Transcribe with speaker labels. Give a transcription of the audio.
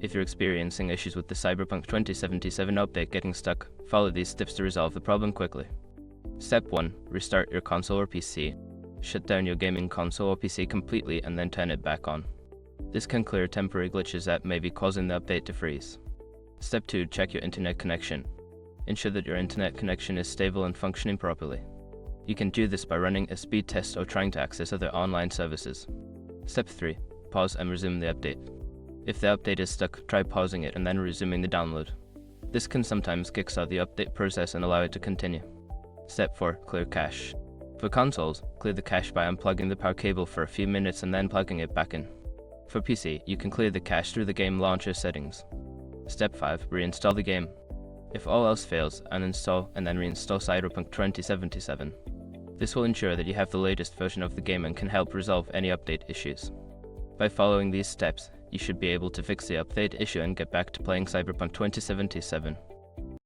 Speaker 1: If you're experiencing issues with the Cyberpunk 2077 update getting stuck, follow these steps to resolve the problem quickly. Step 1. Restart your console or PC. Shut down your gaming console or PC completely and then turn it back on. This can clear temporary glitches that may be causing the update to freeze. Step 2. Check your internet connection. Ensure that your internet connection is stable and functioning properly. You can do this by running a speed test or trying to access other online services. Step 3. Pause and resume the update. If the update is stuck, try pausing it and then resuming the download. This can sometimes kickstart the update process and allow it to continue. Step 4. Clear cache. For consoles, clear the cache by unplugging the power cable for a few minutes and then plugging it back in. For PC, you can clear the cache through the game launcher settings. Step 5. Reinstall the game. If all else fails, uninstall and then reinstall Cyberpunk 2077. This will ensure that you have the latest version of the game and can help resolve any update issues. By following these steps, you should be able to fix the update issue and get back to playing Cyberpunk 2077.